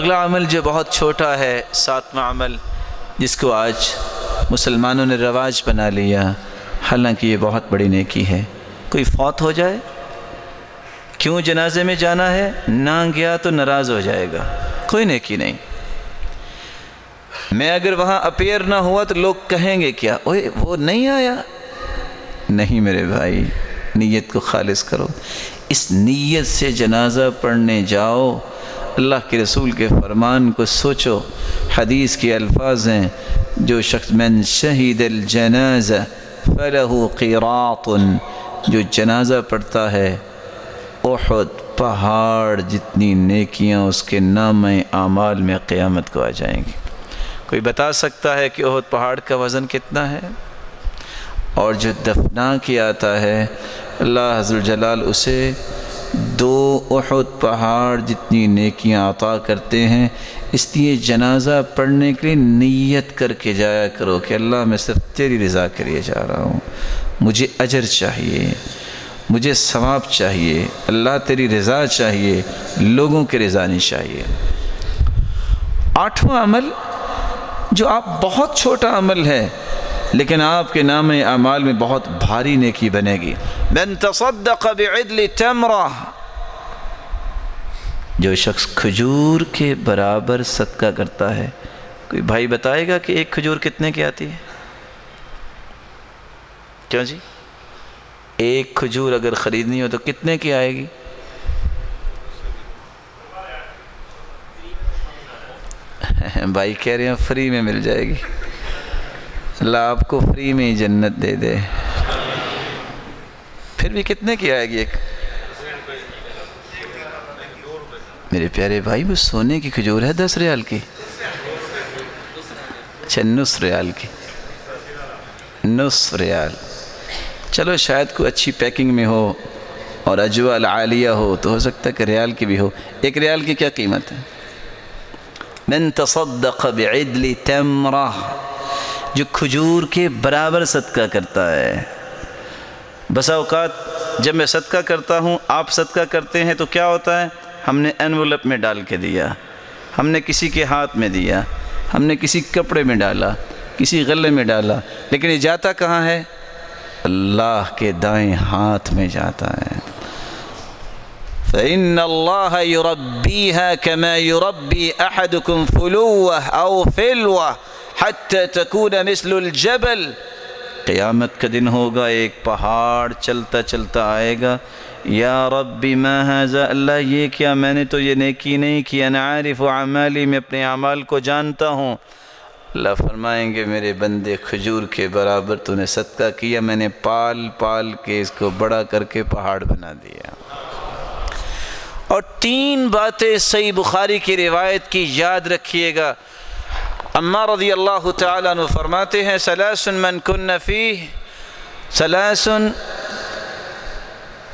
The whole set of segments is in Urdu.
اگلا عمل جو بہت چھوٹا ہے، 7واں عمل، جس کو آج مسلمانوں نے رواج بنا لیا، حالانکہ یہ بہت بڑی نیکی ہے۔ کوئی فوت ہو جائے، کیوں جنازے میں جانا ہے؟ نہ گیا تو ناراض ہو جائے گا، کوئی نیکی نہیں۔ میں اگر وہاں اپیئر نہ ہوا تو لوگ کہیں گے کیا، اوے وہ نہیں آیا۔ نہیں میرے بھائی، نیت کو خالص کرو، اس نیت سے جنازہ پڑھنے جاؤ، اللہ کے رسول کے فرمان کو سوچو۔ حدیث کے الفاظ ہیں، جو شخص من شہید الجنازہ فلہ قیراط، جو جنازہ پڑھتا ہے احد پہاڑ جتنی نیکیاں اس کے نامہ اعمال میں قیامت کو آ جائیں گی۔ کوئی بتا سکتا ہے کہ احد پہاڑ کا وزن کتنا ہے؟ اور جو دفنا کیا آتا ہے، اللہ عز و جلال اسے 2 احد پہاڑ جتنی نیکیاں عطا کرتے ہیں۔ اس لیے جنازہ پڑھنے کے لیے نیت کر کے جایا کرو کہ اللہ میں صرف تیری رضا کے لیے جا رہا ہوں، مجھے اجر چاہیے، مجھے ثواب چاہیے، اللہ تیری رضا چاہیے، لوگوں کی رضا نہیں چاہیے۔ 8واں عمل جو آپ بہت چھوٹا عمل ہے لیکن آپ کے نام اعمال میں بہت بھاری نیکی بنے گی، من تصدق بعدل تمرہ، جو شخص کھجور کے برابر صدقہ کرتا ہے۔ کوئی بھائی بتائے گا کہ ایک کھجور کتنے کی آتی ہے؟ کیوں جی؟ ایک کھجور اگر خریدنی ہو تو کتنے کی آئے گی؟ بھائی کہہ رہے ہیں فری میں مل جائے گی، اللہ آپ کو فری میں ہی جنت دے دے۔ پھر بھی کتنے کی آئے گی ایک؟ میرے پیارے بھائی، وہ سونے کی کھجور ہے 10 ریال کی، اچھا 9 ریال کی، 9 ریال۔ چلو شاید کوئی اچھی پیکنگ میں ہو اور اجوال عالیہ ہو تو ہو سکتا ہے کہ ریال کی بھی ہو۔ 1 ریال کی کیا قیمت ہے؟ من تصدق بعدل تمرہ، جو کھجور کے برابر صدقہ کرتا ہے۔ بسا اوقات جب میں صدقہ کرتا ہوں، آپ صدقہ کرتے ہیں تو کیا ہوتا ہے؟ ہم نے انویلپ میں ڈال کے دیا، ہم نے کسی کے ہاتھ میں دیا، ہم نے کسی کپڑے میں ڈالا، کسی غلے میں ڈالا، لیکن یہ جاتا کہاں ہے؟ اللہ کے دائیں ہاتھ میں جاتا ہے۔ فَإِنَّ اللَّهَ يُرَبِّيهَا كَمَا يُرَبِّي أَحَدُكُمْ فُلُوَّةً أَوْ فِلْوَةً حَتَّى تَكُونَ مِثْلُ الْجَبَلِ۔ قیامت کا دن ہوگا، ایک پہاڑ چلتا چلتا آئے گا، یا ربی ما ھذا، اللہ یہ کیا، میں نے تو یہ نیکی نہیں کی، انا عارف اعمالی، میں اپنے اعمال کو جانتا ہوں۔ اللہ فرمائیں گے میرے بندے، کھجور کے برابر تو نے صدقہ کیا، میں نے پال پال کے اس کو بڑا کر کے پہاڑ بنا دیا۔ اور 3 باتیں صحیح بخاری کی روایت کی یاد رکھیے گا۔ عمار رضی اللہ تعالیٰ عنہ فرماتے ہیں، ثلاث من کن فیہ، ثلاث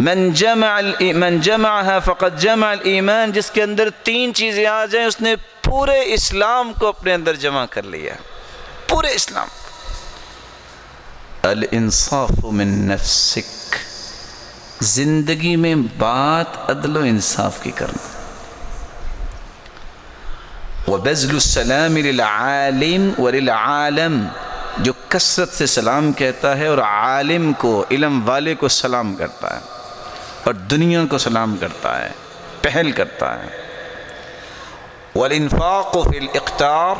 من جمعها فقد جمع الایمان، جس کے اندر 3 چیزیں آ جائیں اس نے پورے اسلام کو اپنے اندر جمع کر لیا، پورے اسلام۔ الانصاف من نفسک، زندگی میں بات عدل و انصاف کی کرنا، وبذل السلام للعالم وللعالم، جو کثرت سے سلام کہتا ہے اور عالم کو، علم والے کو سلام کرتا ہے اور دنیا کو سلام کرتا ہے، پہل کرتا ہے۔ والانفاق فی الاقتار،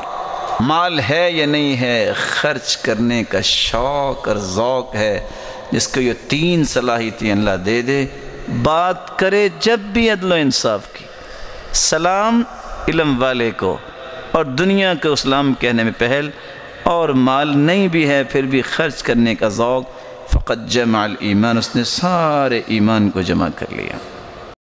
مال ہے یا نہیں ہے، خرچ کرنے کا شوق اور ذوق ہے، جس کو یہ 3 صلاحیتیں اللہ دے دے، بات کرے جب بھی عدل و انصاف کی، سلام علم والے کو اور دنیا کو اسلام کہنے میں پہل، اور مال نہیں بھی ہے پھر بھی خرچ کرنے کا ذوق، فقد جمع الایمان، اس نے سارے ایمان کو جمع کر لیا۔